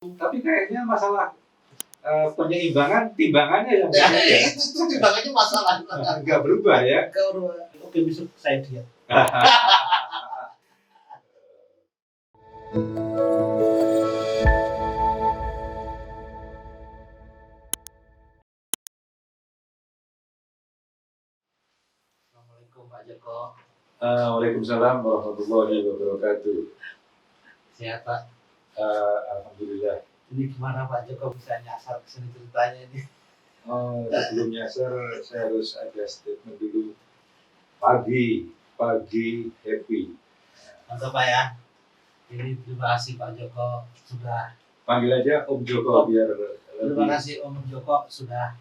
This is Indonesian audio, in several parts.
Tapi kayaknya masalah penyeimbangan timbangannya yang ya, itu timbangannya masalah nggak berubah ya. Oke, besok saya diet. Assalamualaikum Pak Joko. Waalaikumsalam warahmatullahi wabarakatuh. Sehat Pak? Alhamdulillah. Ini gimana Pak Joko bisa nyasar ke sini ceritanya ini? Sebelum nyasar saya harus ada statement dulu. Pagi happy. Mantap Pak ya. Ini terima kasih Pak Joko sudah. Panggil aja Om Joko biar Terima kasih Om Joko sudah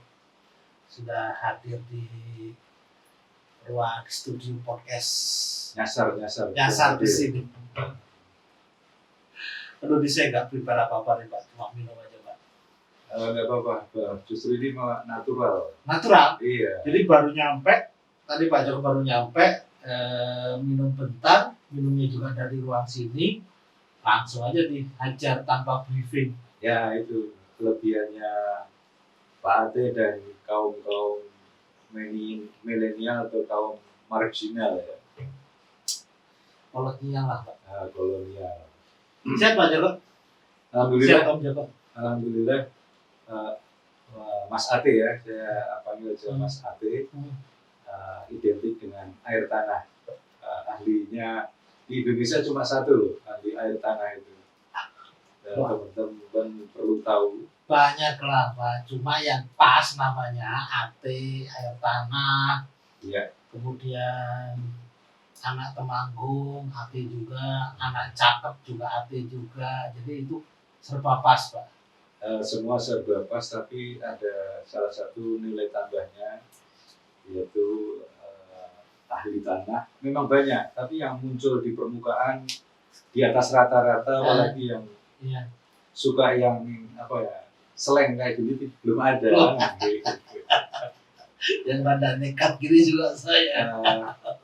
hadir di ruang studio podcast. Nyasar Ke sini. Aduh, saya nggak prepare apa-apa nih Pak, cuma minum aja Pak. Nggak apa-apa, justru ini malah natural. Natural? Iya. Jadi baru nyampe, tadi Pak Joko baru nyampe, minum bentar, minumnya juga dari ruang sini, langsung aja dihajar tanpa briefing. Ya itu kelebihannya Pak Ate dan kaum milenial atau kaum marginal ya. Kolonial lah Pak. Kolonial. Sehat Pak Joko? Alhamdulillah. Sehat Om Joko? Alhamdulillah. Mas Ate ya, saya panggil aja Mas Ate. Identik dengan air tanah. Ahlinya di Indonesia cuma satu loh, ahli air tanah itu. Teman-teman perlu tahu. Banyak lah Pak, cuma yang pas namanya Ate, air tanah. Iya. Kemudian anak Temanggung, Ate juga, anak Cakep juga Ate juga. Jadi itu serba pas Pak. Semua serba pas, tapi ada salah satu nilai tambahnya, yaitu ahli tanah. Memang banyak, tapi yang muncul di permukaan di atas rata-rata, apalagi yang suka yang slang kayak gitu belum ada. Yang rada nekat gini juga saya.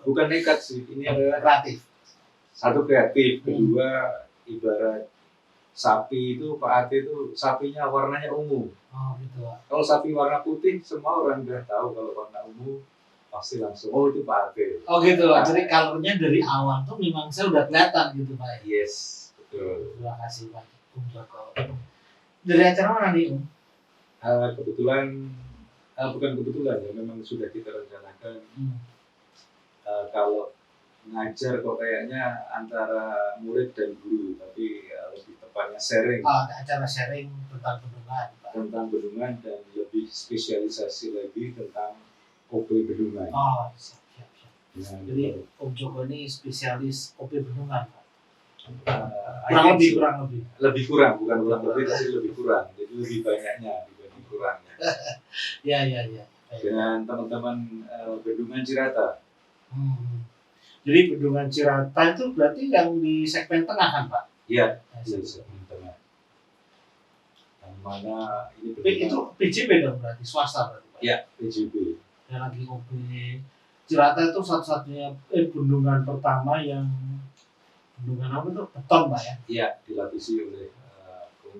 Bukan nekat sih, ini adalah kreatif. Satu kreatif, kedua ibarat sapi itu Pak Ate itu sapinya warnanya ungu. Oh gitu Pak. Kalau sapi warna putih semua orang udah tahu, kalau warna ungu pasti langsung itu Pak Ate. Oh gitu Pak. Jadi colornya dari awal tuh memang saya udah kelihatan gitu Pak. Yes, betul. Terima kasih Pak Om Joko. Dari acara mana nih Om? Bukan kebetulan ya, memang sudah kita rencanakan. Kalau ngajar kok kayaknya antara murid dan guru, tapi lebih tepatnya sharing. Acara sharing tentang bendungan Pak. Tentang bendungan dan lebih spesialisasi lagi tentang OP bendungan. Siap. Jadi Om Joko ini spesialis OP bendungan Pak. Kurang lebih. Bukan kurang lebih, tapi lebih kurang. Jadi lebih banyaknya dibanding kurangnya. Ya. Dengan teman-teman Bendungan Cirata. Jadi Bendungan Cirata itu berarti yang di segmen tengah kan Pak? Iya, di segmen tengah. Yang mana ini bendungan... Itu PJB dong berarti, swasta berarti Pak? Iya, PJB. Yang lagi OP Cirata itu satu-satunya bendungan pertama yang bendungan apa itu? Beton Pak ya? Iya, dilapisi oleh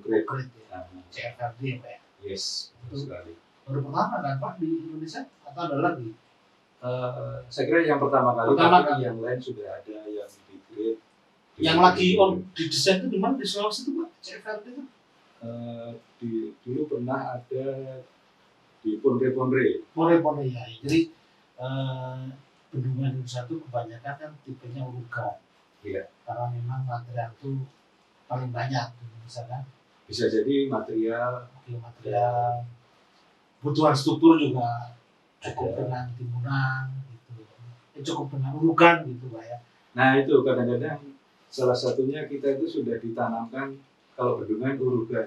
konkret ya. CFRD ya Pak ya? Yes, betul sekali. Baru pertama kan Pak di Indonesia atau ada lagi? Saya kira yang pertama kali, tapi yang lain sudah ada yang di-create. Yang lagi di desain itu di mana? Di Sulawesi itu Pak? CFRD itu? Dulu pernah ada di Ponre ya. Jadi bendungan Indonesia itu kebanyakan kan tipenya urugan. Iya. Karena memang material itu paling banyak di Indonesia kan. Bisa jadi material, kebutuhan struktur juga cukup dengan timbunan gitu. Cukup dengan urugan gitu Pak ya. Nah itu kadang-kadang salah satunya kita itu sudah ditanamkan kalau bendungan urugan.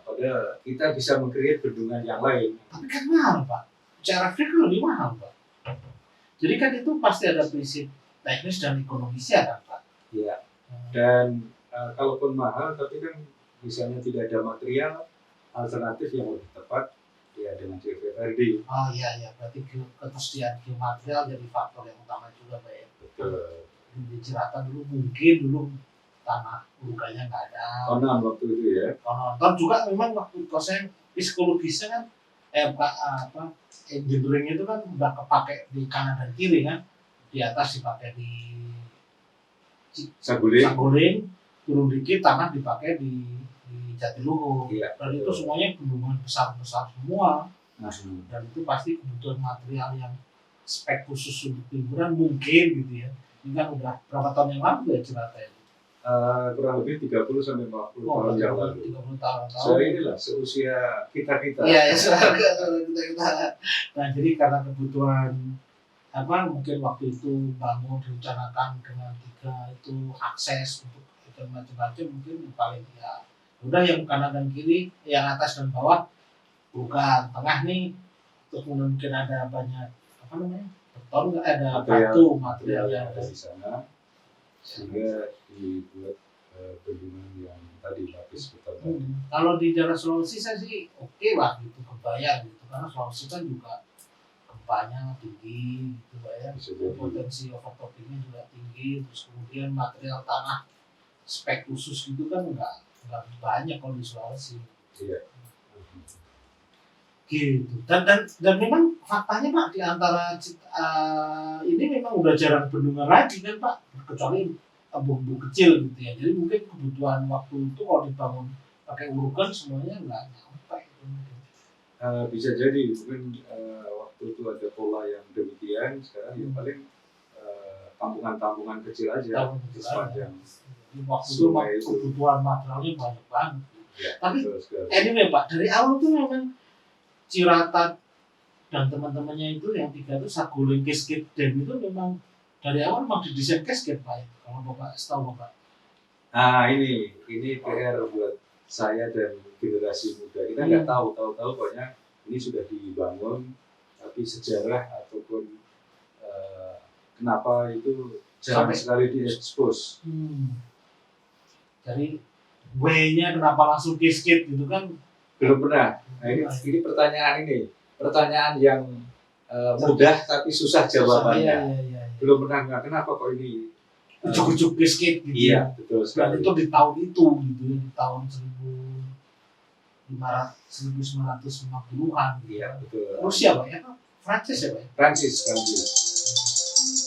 Padahal kita bisa meng-create bendungan yang lain. Tapi kan mahal Pak. Cara fikir lebih mahal Pak. Jadi kan itu pasti ada prinsip teknis dan ekonomisnya kan Pak. Iya. Dan kalaupun mahal, tapi kan misalnya tidak ada material alternatif yang lebih tepat, ya dengan CFRD. Iya. Berarti ketersediaan geomaterial jadi faktor yang utama juga Pak ya. Betul. Di Cirata dulu mungkin tanah urukannya nggak ada. Konon waktu itu ya. Nonton juga memang waktu proses psikologisnya kan engineering itu kan udah kepake di kanan dan kiri kan, di atas dipakai di Saguling. Saguling, turun dikit tanah dipakai di Jatiluhur. Iya, Dan itu betul. semuanya bendungan besar semua, Nah, dan itu pasti kebutuhan material yang spek khusus untuk liburan mungkin gitu ya. Ini kan udah berapa tahun yang lalu ya cerita itu. kurang lebih 30 sampai 40 tahun yang lalu. 30 tahun. Inilah seusia kita. Iya, ya kita. Nah, jadi karena kebutuhan mungkin waktu itu bangun direncanakan dengan 3 itu akses untuk itu macam-macam, mungkin paling ya udah yang kanan dan kiri, yang atas dan bawah bukan, tengah nih terus mungkin ada banyak beton, nggak ada batu material yang ada di sana, sehingga dibuat bendungan yang tadi lapis beton. Kalau di daerah Sulawesi saya sih oke lah gitu, kebayang gitu, karena Sulawesi kan juga gempanya tinggi gitu Pak ya, potensi overtoppingnya juga tinggi, terus kemudian material tanah spek khusus gitu kan nggak banyak kalau di Sulawesi. Iya. Gitu. Dan memang faktanya Pak, di antara ini memang udah jarang bendungan lagi kan Pak, kecuali embung-embung kecil gitu ya. Jadi mungkin kebutuhan waktu itu kalau dibangun pakai urukan semuanya nggak nyampe gitu. Bisa jadi mungkin waktu itu ada pola yang demikian, sekarang ya paling tampungan-tampungan kecil aja di sepanjang waktu itu kebutuhan materialnya banyak banget. Ya, tapi anyway Pak, dari awal tuh memang Cirata dan teman-temannya itu yang 3 itu Saguling Cascade Dam itu memang dari awal memang didesain cascade Pak ya, kalau Bapak tahu Bapak. Nah ini PR buat saya dan generasi muda. Kita nggak tahu pokoknya ini sudah dibangun, tapi sejarah ataupun kenapa itu jarang sekali diekspos. Jadi W-nya kenapa langsung cascade gitu kan? Belum pernah. Nah ini pertanyaan yang mudah tapi susah jawabannya. Iya. Belum pernah nggak kenapa kok ini ujuk-ujuk cascade gitu. Iya, betul sekali. Dan itu di tahun itu gitu ya, di tahun 1950-an. Iya, betul. Rusia Pak ya? Prancis ya Pak ya? Prancis.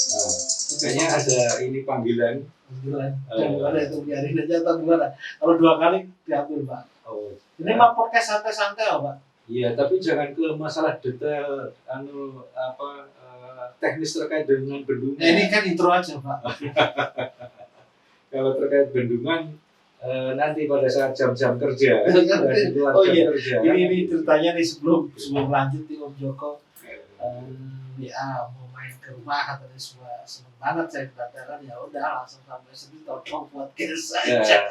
Nah, kayaknya ada ini panggilan. Ada itu biarin aja atau gimana? Kalau 2 kali diambil Pak. Oh, ini mah podcast santai-santai Pak. Iya, tapi jangan ke masalah detail teknis terkait dengan bendungan. Ini kan intro aja Pak. Kalau terkait bendungan nanti pada saat jam-jam kerja. Kerja. Ini ceritanya nih sebelum lanjut nih Om Joko. Mau main ke rumah katanya seneng banget saya dikatakan, ya udah langsung sampai sini tonton podcast saja.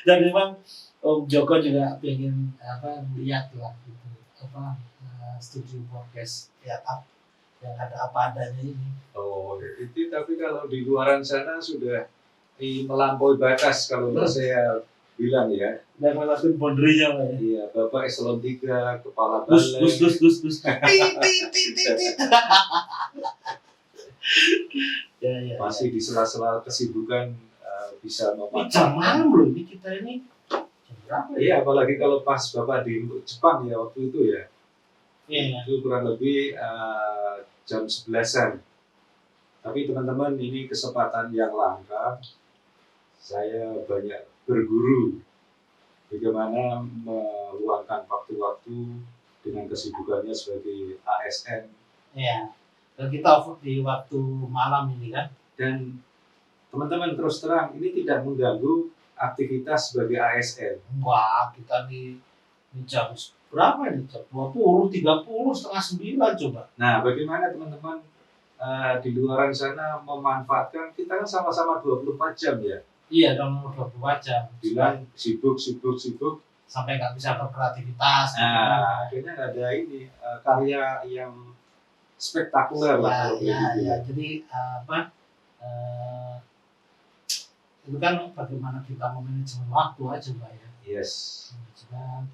Dan memang Om Joko juga pengen melihat lah gitu studio podcast yang ada apa adanya ini. Oh, itu tapi kalau di luaran sana sudah melampaui batas kalau saya bilang ya. Dan melakukan boundary-nya Pak ya. Iya, Bapak eselon 3, kepala balai. Dus. Ya. Masih di sela-sela kesibukan bisa memanfaatkan. Jam malam loh ini kita ini. Jam berapa ya? Iya, apalagi kalau pas Bapak di Jepang ya waktu itu ya. Iya. Itu kurang lebih jam 11-an. Tapi teman-teman, ini kesempatan yang langka. Saya banyak berguru bagaimana meluangkan waktu-waktu dengan kesibukannya sebagai ASN. Iya. Dan kita di waktu malam ini kan. Dan teman-teman terus terang, ini tidak mengganggu aktivitas sebagai ASN. Wah, kita di jam berapa ini? Jam 20, 30, setengah 9 coba. Nah, bagaimana teman-teman di luaran sana memanfaatkan, kita kan sama-sama 24 jam ya. Iya, dalam 24 jam. Bilang sibuk. Sampai nggak bisa berkreativitas. Nah, akhirnya nggak ada ini karya yang spektakuler lah. Ya. Jadi itu kan bagaimana kita memanajemen waktu aja Pak ya. Yes.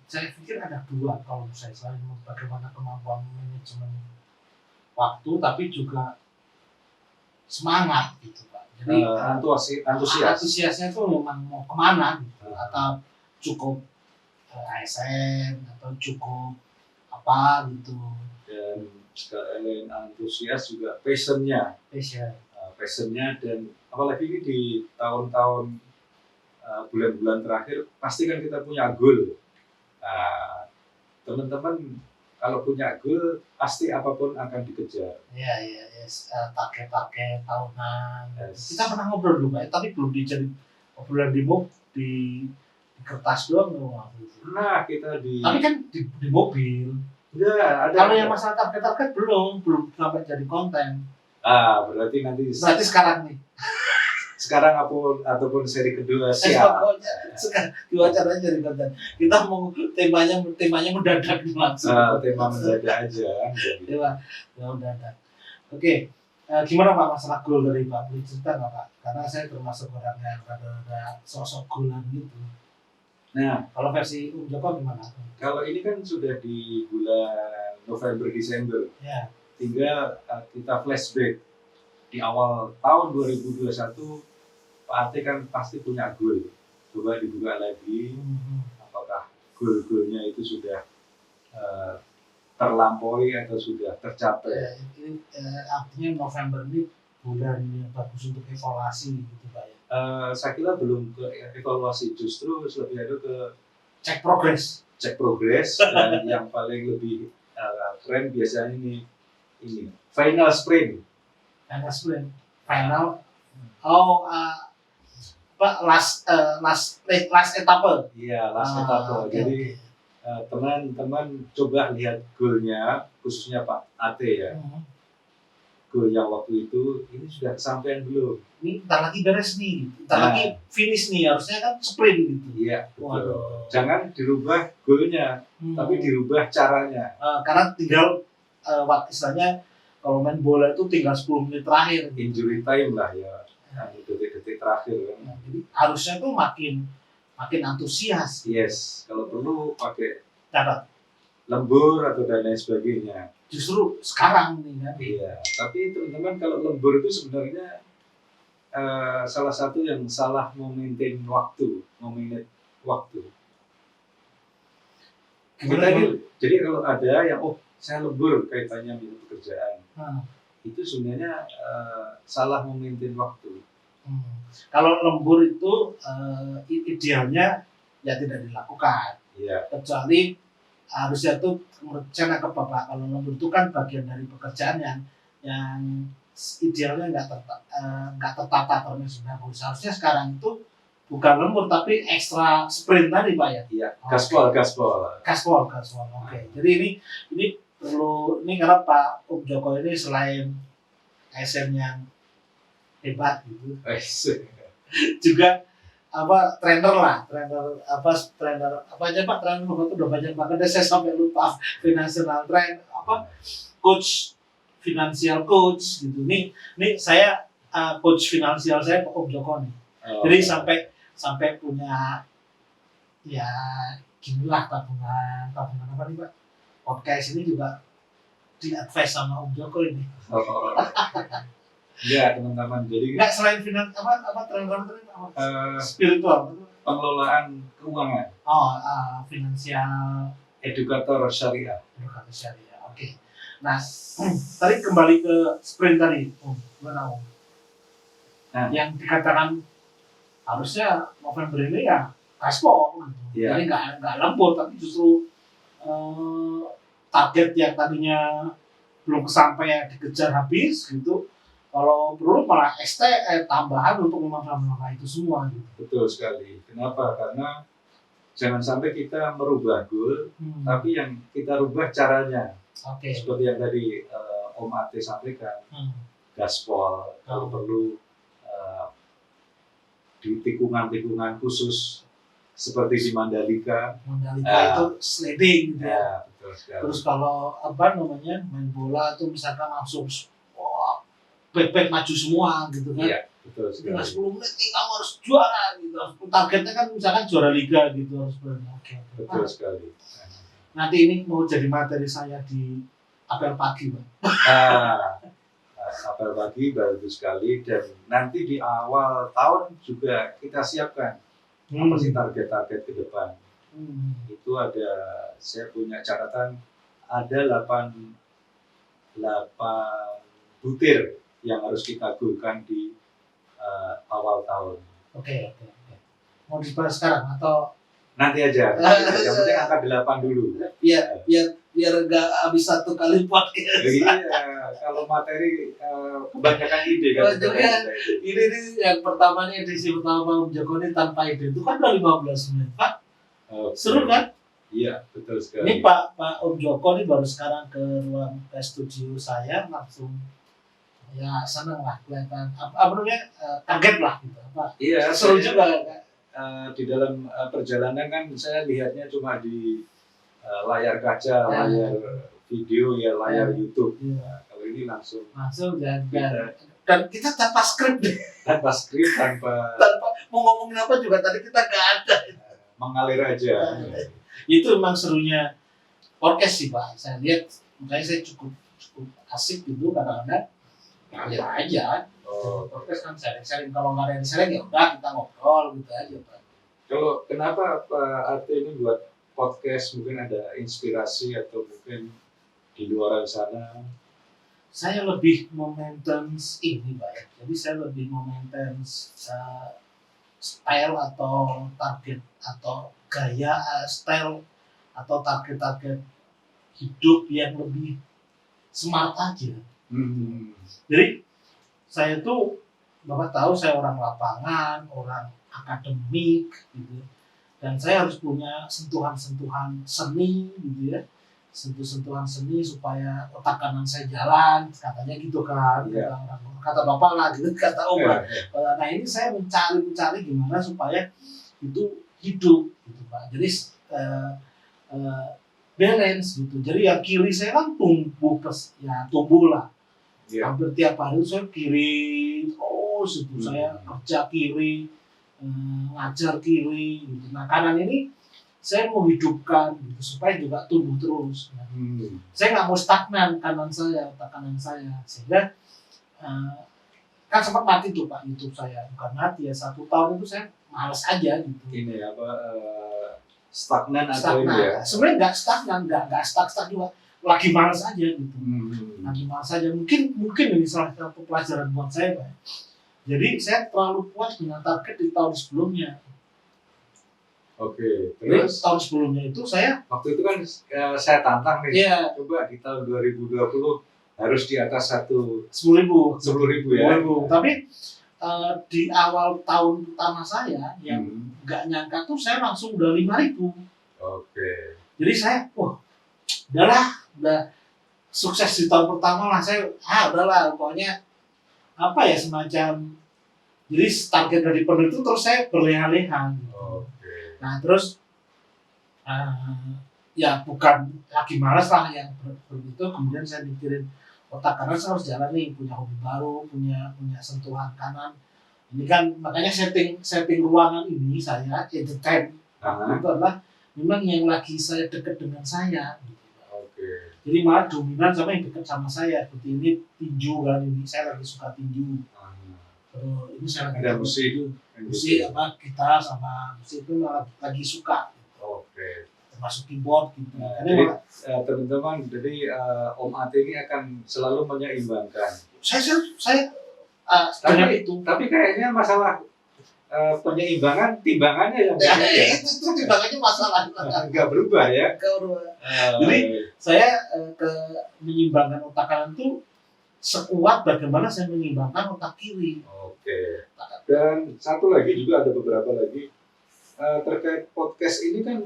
Saya pikir ada 2 kalau saya selain bagaimana kemampuan manajemen waktu, tapi juga semangat gitu Pak. Jadi antusiasnya itu memang mau kemana gitu, atau cukup ASN atau cukup apa gitu. Dan selain antusias juga passionnya dan apalagi ini di tahun-tahun bulan-bulan terakhir pasti kan kita punya goal. Nah, teman-teman kalau punya goal pasti apapun akan dikejar. Iya, target-target tahunan. Yes. Kita pernah ngobrol dulu Pak, tapi belum dijadi obrolan di kertas doang loh. Nah, kita Tapi kan di mobil. Ya, ada. Kalau yang masalah target belum sampai jadi konten. Berarti nanti sekarang nih. Sekarang ataupun seri kedua siap. Sekarang dua caranya jadi konten. Kita mau temanya mendadak langsung. Tema mendadak aja. Tema mendadak. Oke. Gimana Pak masalah goal dari Pak? Boleh cerita nggak Pak? Karena saya termasuk orang yang ada sosok goalan gitu. Nah, kalau versi Joko gimana? Kalau ini kan sudah di bulan November Desember. Ya. Tinggal kita flashback di awal tahun 2021, Pak Ate kan pasti punya goal. Coba dibuka lagi, apakah goal-goalnya itu sudah terlampaui atau sudah tercapai? Ini artinya November ini bulan yang bagus untuk evaluasi gitu Pak ya? Saya kira belum ke evaluasi, justru lebih ada ke cek progres dan yang paling lebih keren biasanya ini final sprint last etape. Iya, last etape. Jadi teman-teman coba lihat goalnya, khususnya Pak Ate ya. Goal yang waktu itu ini sudah kesampaian belum? Ini entar lagi beres nih, entar lagi finish nih, harusnya kan sprint gitu. Iya, betul. Jangan dirubah goalnya, tapi dirubah caranya. Karena tinggal istilahnya kalau main bola itu tinggal 10 menit terakhir. Injury time lah ya, detik-detik terakhir kan. Jadi harusnya tuh makin antusias. Yes, kalau perlu pakai catat lembur atau dan lain sebagainya. Justru sekarang nih kan. Iya, tapi teman-teman kalau lembur itu sebenarnya salah satu yang salah memanage waktu. Jadi kalau ada yang saya lembur kaitannya dengan pekerjaan, itu sebenarnya salah memaintain waktu. Kalau lembur itu idealnya ya tidak dilakukan. Iya. Kecuali harusnya tuh menurut saya ke Bapak, kalau lembur itu kan bagian dari pekerjaan yang idealnya nggak tertata terus bagus. Seharusnya sekarang itu bukan lembur tapi ekstra sprint tadi Pak ya. Iya. Gaspol. Oke. Jadi ini perlu karena Pak Joko ini selain ASN yang hebat gitu, juga trainer apa aja Pak, trainer itu udah banyak banget saya sampai lupa, financial trainer coach, financial coach gitu. Nih saya coach finansial saya Pak Joko nih. Jadi sampai punya ya ginilah tabungan apa nih Pak, podcast ini juga di advice sama Om Joko ini. Iya teman-teman, jadi nggak selain trainer spiritual, pengelolaan keuangan. Finansial edukator syariah. Oke. Nah, tadi kembali ke sprint tadi, gimana Om? Nah, yang dikatakan harusnya November ini ya gaspol gitu. Jadi nggak lembur, tapi justru target yang tadinya belum kesampaian dikejar habis gitu. Kalau perlu malah tambahan untuk memenuhi itu semua gitu. Betul sekali. Kenapa? Karena jangan sampai kita merubah goal, tapi yang kita rubah caranya. Seperti yang tadi Om Ate sampaikan, gaspol, kalau perlu di tikungan-tikungan khusus seperti di Mandalika. Itu sledding gitu ya. Betul sekali. Terus kalau main bola tuh misalkan langsung back maju semua gitu kan. Iya, betul sekali. 10 menit nih kamu harus juara gitu. Targetnya kan misalkan juara liga gitu harus benar. Betul sekali. Nanti ini mau jadi materi saya di apel pagi, Pak. apel pagi bagus sekali, dan nanti di awal tahun juga kita siapkan apa sih target-target ke depan. Itu ada, saya punya catatan ada 8 butir yang harus kita gulkan di awal tahun. Oke. Mau dibahas sekarang atau nanti aja? Yang penting angka 8 dulu. Biar nggak habis satu kali podcast. Iya, kalau materi kebanyakan ide kan. Ini yang pertama nih, edisi pertama Om Joko ini tanpa ide itu kan udah 15 menit, Pak. Seru kan? Iya, betul sekali. Ini Pak Om Joko ini baru sekarang ke ruang studio saya, langsung ya seneng lah, kelihatan apa namanya, kaget lah gitu. Iya, seru juga. Di dalam perjalanan kan saya lihatnya cuma di layar kaca, layar video ya, layar YouTube. Nah, kalau ini langsung dan kita tanpa skrip tanpa mau ngomongin apa juga tadi kita nggak ada, mengalir aja. Itu memang serunya podcast sih Pak, saya lihat, makanya saya cukup asik gitu, kadang-kadang ngalir aja. Podcast kan sharing, kalau nggak ada yang sharing ya udah kita ngobrol gitu aja Pak. Kalau kenapa Pak Arte ini buat podcast, mungkin ada inspirasi atau mungkin di luar sana? Saya lebih maintenance ini Pak, jadi saya lebih maintenance style atau target atau gaya, style atau target hidup yang lebih smart aja. Jadi saya tuh, Bapak tahu saya orang lapangan, orang akademik gitu, dan saya harus punya sentuhan seni gitu ya, sentuhan seni supaya otak kanan saya jalan, katanya gitu kan, kata Bapak lah gitu, kata Om lah. Nah ini saya mencari gimana supaya itu hidup gitu Pak, jadi balance gitu. Jadi yang kiri saya kan tumbuh lah. Hampir tiap hari saya kiri terus itu, saya kerja kiri, ngajar kiri gitu. Nah kanan ini saya mau hidupkan gitu supaya juga tumbuh terus. Saya nggak mau stagnan kanan saya, sehingga kan sempat mati tuh Pak YouTube saya, bukan mati ya, 1 tahun itu saya malas aja gitu. Ini stagnan atau ini ya? Sebenarnya nggak stagnan, nggak stuck juga. Lagi malas aja gitu, lagi malas aja. Mungkin ini salah satu pelajaran buat saya Pak. Jadi saya terlalu puas dengan target di tahun sebelumnya. Oke, terus tahun sebelumnya itu saya waktu itu kan saya tantang nih, coba di tahun 2020 harus di atas 10.000 ya. Tapi di awal tahun pertama saya yang nggak nyangka tuh saya langsung udah 5.000. Oke. Jadi saya, udah sukses di tahun pertama lah, saya udahlah pokoknya apa ya, semacam jadi target dari penuh itu terus saya berleha-leha. Nah terus ya bukan lagi malas lah yang begitu, kemudian saya mikirin otak kanan saya harus jalan nih, punya hobi baru, punya sentuhan kanan. Ini kan makanya setting ruangan ini saya entertain itu adalah memang yang lagi saya dekat dengan saya. Jadi malah dominan sama yang dekat sama saya. Seperti ini tinju kan, ini saya lagi suka tinju. Ini saya lagi ada musik gitar sama musik itu malah lagi suka. Termasuk keyboard gitu. Jadi teman-teman, jadi Om Ate ini akan selalu menyeimbangkan. Saya tapi kayaknya masalah penyeimbangan timbangannya yang itu timbangannya masalah nggak berubah ya. Jadi saya menyeimbangkan otak kanan itu sekuat bagaimana saya menyeimbangkan otak kiri. Dan satu lagi juga, ada beberapa lagi terkait podcast ini kan,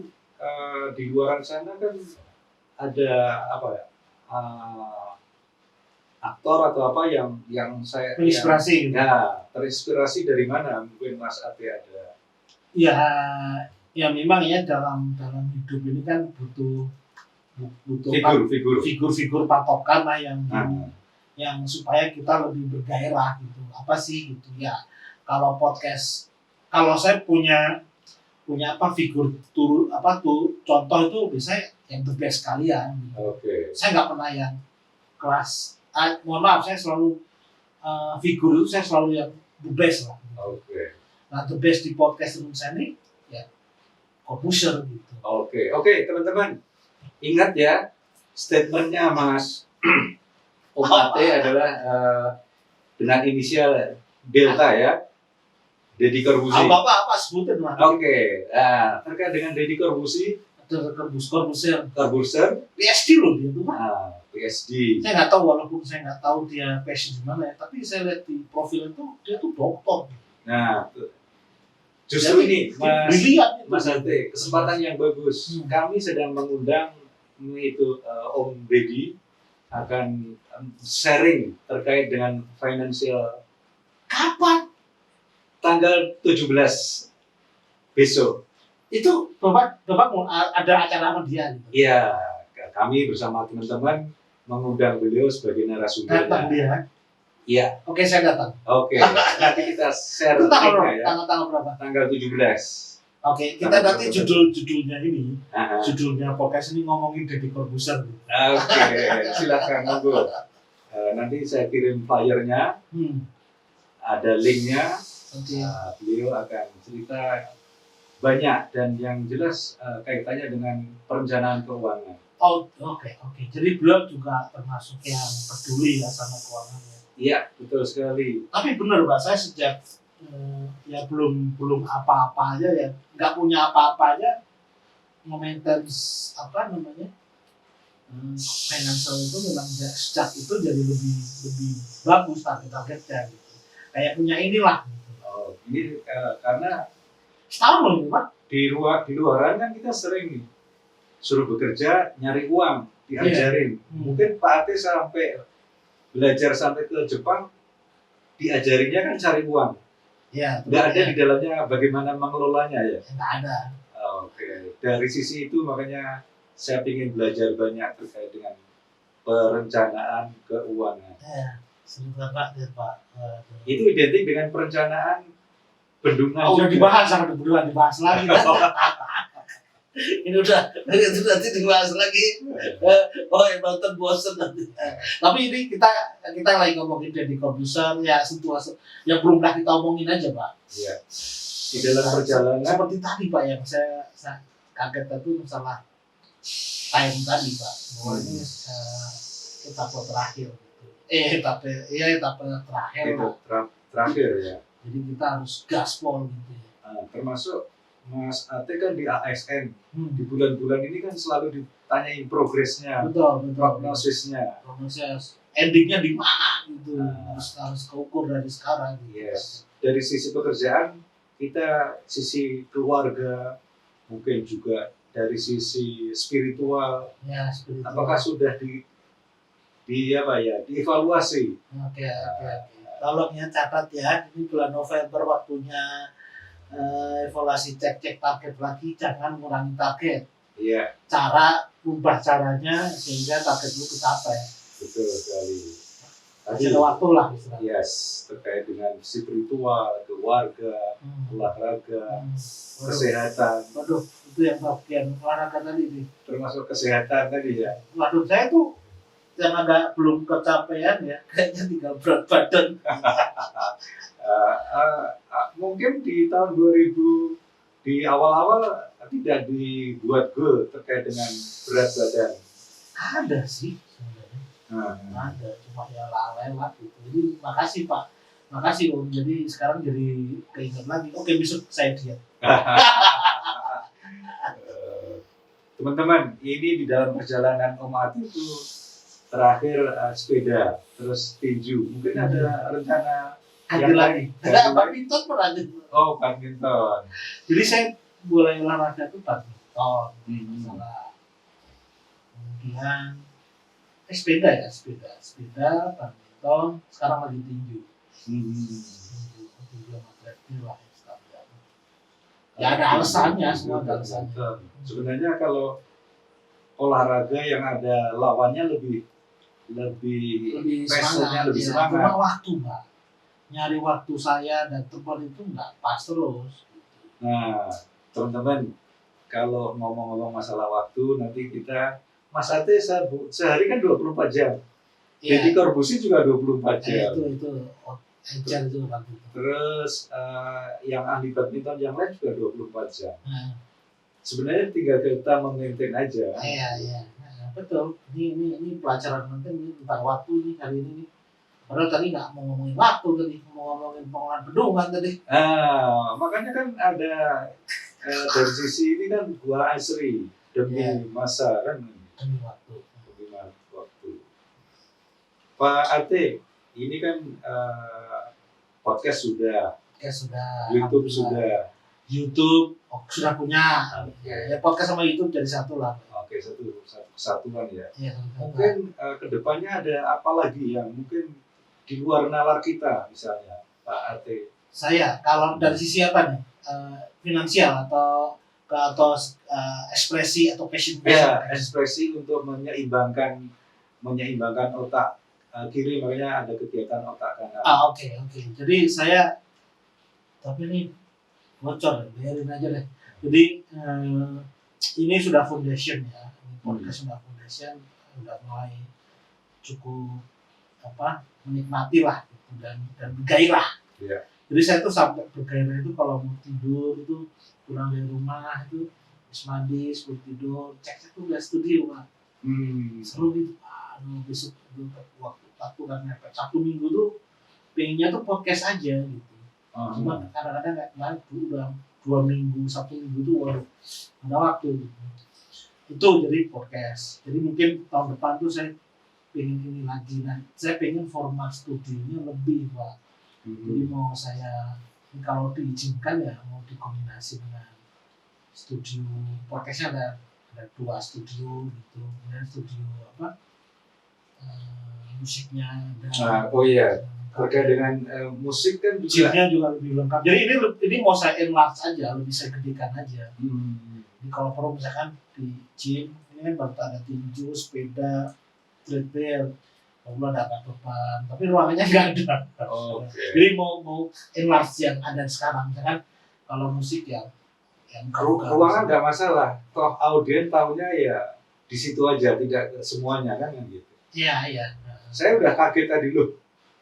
di luar sana kan ada apa ya, aktor atau apa yang saya terinspirasi. Terinspirasi dari mana? Mungkin Mas Ate ada. Ya memang ya, dalam hidup ini kan butuh figur patokan lah yang supaya kita lebih bergairah gitu. Apa sih gitu ya? Kalau podcast, kalau saya punya figur contoh itu biasanya yang the best kalian. Saya nggak pernah yang kelas. Mohon maaf, saya selalu figur itu saya selalu yang the best lah. Oke. Nah, the best di podcast Indonesia ini ya Corbuzier gitu. Oke, teman-teman. Ingat ya, statementnya Mas Om Ate adalah dengan inisial Delta ya, Deddy Corbuzier. Apa sebutin lah. Oke, nah, terkait dengan Deddy Corbuzier, Ada Corbuzier. PhD loh dia tuh Pak. PSD. Saya nggak tahu, walaupun saya nggak tahu dia passion di mana ya, tapi saya lihat di profil itu dia tuh dokter. Nah, justru Jadi, ini brilian itu. Mas Ate, kesempatan yang bagus. Kami sedang mengundang itu Om Deddy akan sharing terkait dengan financial Kapan? tanggal 17 besok. Itu Bapak mau ada acara sama dia gitu. Iya, kami bersama teman-teman mengundang beliau sebagai narasumber. Datang dia. Iya. Oke, saya datang. Oke, nanti kita share Itu tanggal linknya ya. tanggal berapa? Tanggal 17. Oke, kita Tanggal nanti 17. judulnya ini, Aha. judulnya podcast ini ngomongin Deddy Corbuzier. Gitu. Oke, silakan monggo. Nanti saya kirim flyernya, ada linknya. Oke. Beliau akan cerita banyak dan yang jelas kaitannya dengan perencanaan keuangan. Oh, oke. Jadi beliau juga termasuk yang peduli ya sama keuangannya. Iya, betul sekali. Tapi benar Pak, saya sejak ya belum apa-apa aja ya, nggak punya apa-apa aja, maintenance apa namanya financial itu memang sejak itu jadi lebih bagus targetnya gitu. Kayak punya inilah. Gitu. Oh, ini karena Setahun loh ini, Pak. di luaran kan kita sering nih suruh bekerja nyari uang diajarin. Mungkin Pak Ate sampai belajar sampai ke Jepang diajarinya kan cari uang. Ya, Nggak ada di dalamnya bagaimana mengelolanya ya. nggak ada. Oke, dari sisi itu makanya saya ingin belajar banyak terkait dengan perencanaan keuangan. Ya, sebentar Pak, ya Pak. Itu identik dengan perencanaan bendungan. Udah dibahas, sangat berulang dibahas lagi. Ini udah, itu nanti dibahas lagi. Nonton bosen nanti. Tapi ini kita lagi ngomongin Deddy Corbuzier ya, situasi yang belum pernah kita omongin aja Pak. Iya. Di dalam perjalanan seperti tadi Pak yang saya kaget itu masalah time tadi Pak. Bahwa ini etape terakhir gitu. Etape terakhir. itu terakhir ya. Jadi kita harus gaspol gitu ya. Termasuk Mas Ate kan di ASN. Di bulan-bulan ini kan selalu ditanyain progresnya, Betul. prognosisnya. Prognosis endingnya di mana gitu. Harus keukur dari sekarang gitu. Yes. Dari sisi pekerjaan kita sisi keluarga, mungkin juga dari sisi spiritual. Ya, spiritual. Apakah sudah dievaluasi? Oke. Tolong ya catat ya, ini bulan November waktunya evaluasi cek target lagi, jangan mengurangi target. Iya. Ubah caranya sehingga target lu kecapai. Betul sekali. Masih ada waktu lah istilahnya. Yes, terkait dengan spiritual, keluarga, olahraga, kesehatan. Waduh, itu yang bagian olahraga tadi nih. Termasuk kesehatan tadi ya. Waduh, saya tuh yang agak belum kecapean ya, kayaknya tinggal berat badan. Mungkin di tahun 2000 di awal-awal tidak dibuat goal terkait dengan berat badan. Ada sih sebenarnya. Ada, cuma ya lalai lah gitu. Jadi makasih Pak, makasih Om. Jadi sekarang jadi keinget lagi. Oke, besok saya diet. Teman-teman, ini di dalam perjalanan Om Ati itu terakhir sepeda, terus tinju. Mungkin ada rencana ganti lagi. Ada badminton pernah. Oh, badminton. Jadi saya mulai olahraga itu badminton. Salah. Kemudian sepeda, badminton, sekarang lagi tinju. Tinju sama treadmill lah sekalian. Ya ada alasannya, semua ada alasannya. Sebenarnya kalau olahraga yang ada lawannya lebih semangat, lebih ya. semangat. Cuma waktu Mbak, nyari waktu saya dan teman itu nggak pas terus. Nah, teman-teman, kalau ngomong-ngomong masalah waktu, nanti kita Mas Ate sehari kan 24 jam. Deddy Corbuzier juga 24 jam. Itu Ejar itu waktu itu. Terus yang ahli badminton yang lain juga 24 jam. Sebenarnya tinggal kita memaintain aja. Iya. Betul. Ini pelajaran penting tentang waktu nih kali ini nih. Padahal tadi nggak mau ngomongin waktu tadi, mau ngomongin pengolahan bendungan tadi. Makanya kan ada dari sisi ini kan gua asri demi masa kan. Demi waktu. Pak Ate, ini kan podcast sudah. YouTube sudah. YouTube sudah punya. Ya podcast sama YouTube jadi satu lah. Oke, satu kesatuan ya. Ya, mungkin kedepannya ada apa lagi yang mungkin di luar nalar kita misalnya, Pak Ate? Saya kalau dari sisi apa nih? Finansial atau ekspresi atau passion? Ya, ekspresi untuk menyeimbangkan otak kiri, makanya ada kegiatan otak kanan. Oke. Jadi saya, tapi ini bocor, biarin aja deh. Jadi ini sudah foundation ya, ini podcast sudah foundation, sudah mulai cukup menikmati lah gitu, dan bergairah. Yeah. Jadi saya tuh sampai bergairah itu kalau mau tidur itu pulang dari rumah itu mandi sebelum tidur cek tuh udah studio Pak. Seru gitu. Besok waktu kan mepet Sabtu Minggu tuh pengennya tuh podcast aja gitu. Cuma kadang-kadang nggak udah 2 minggu, Sabtu Minggu tuh ada waktu gitu. Itu jadi podcast. Jadi mungkin tahun depan tuh saya pengen ini lagi. Nah, saya pengen format studionya lebih Pak. Jadi mau saya kalau diizinkan ya mau dikombinasi dengan studio podcastnya ada 2 studio gitu. Kemudian studio musiknya ada. Terkait dengan musik kan musiknya juga lebih lengkap. Jadi ini mau saya enlarge aja, lebih saya gedekan aja. Jadi kalau perlu misalkan di gym ini kan baru ada tinju, sepeda, treadmill, kalau ada angkat beban, tapi ruangannya nggak ada. Jadi mau enlarge yang ada sekarang. Misalkan kalau musik yang ruangan nggak masalah. Toh audien tahunya ya di situ aja, tidak semuanya kan gitu. Iya. Saya udah kaget tadi loh.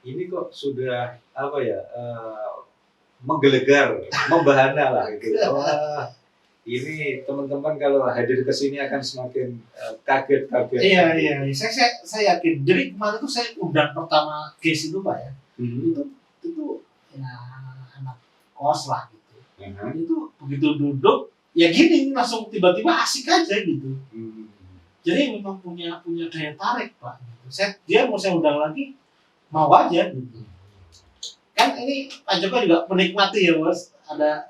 Ini kok sudah menggelegar, membahana lah gitu. Wah, ini teman-teman kalau hadir ke sini akan semakin kaget. Iya. Saya yakin. Jadi kemarin tuh saya undang pertama case itu Pak ya. Itu ya anak kos lah gitu. Itu begitu duduk ya gini langsung tiba-tiba asik aja gitu. Jadi memang punya daya tarik Pak. Gitu. Dia mau saya undang lagi mau aja gitu. Kan ini Pak Joko juga menikmati ya Bos. Ada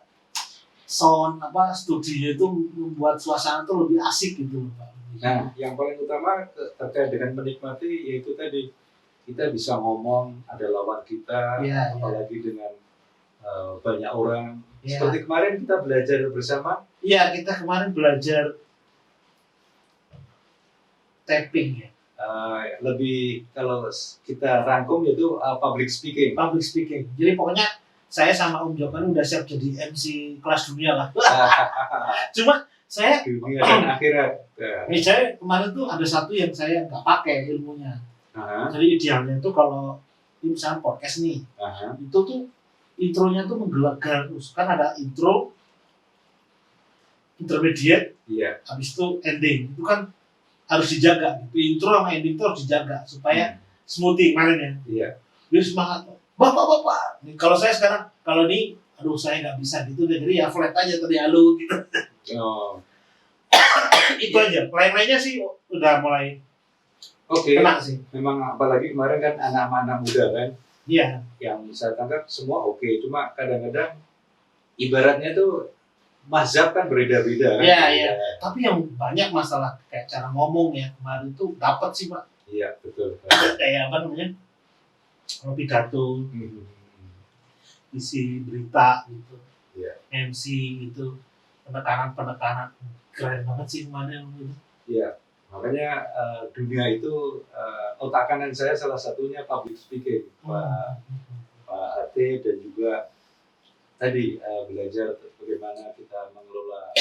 sound studio itu membuat suasana itu lebih asik gitu Pak. Nah, yang paling utama terkait dengan menikmati yaitu tadi kita bisa ngomong, ada lawan kita, apalagi dengan banyak orang. Seperti kemarin kita belajar bersama. Iya, kita kemarin belajar tapping ya. Lebih kalau kita rangkum yaitu public speaking. Jadi pokoknya saya sama Om Joko udah siap jadi MC kelas dunia lah. Cuma saya dunia dan akhirat. Saya kemarin tuh ada satu yang saya nggak pakai ilmunya. Jadi idealnya itu kalau misalnya podcast nih, itu tuh intronya tuh menggelegar terus. Kan ada intro, intermediate, habis itu ending. Itu kan harus dijaga. Intro sama ending itu harus dijaga supaya smoothing kemarin ya. Jadi semangat. Bapak. Kalau saya sekarang, kalau ini, saya nggak bisa gitu. Jadi ya flat aja tadi halu gitu. Itu aja. Lain-lainnya sih udah mulai kena sih. Memang apalagi kemarin kan anak-anak muda kan. Iya. Yang saya tangkap semua oke. Cuma kadang-kadang ibaratnya tuh mazhab kan berbeda-beda. Iya. Tapi yang banyak masalah kayak cara ngomong ya kemarin itu dapat sih Pak. Iya betul. Kayak apa namanya? Kalau pidato, isi berita gitu, MC gitu, penekanan keren banget sih kemarin gitu. Iya, makanya dunia itu otak kanan saya salah satunya public speaking, Pak Ate dan juga tadi belajar bagaimana kita mengelola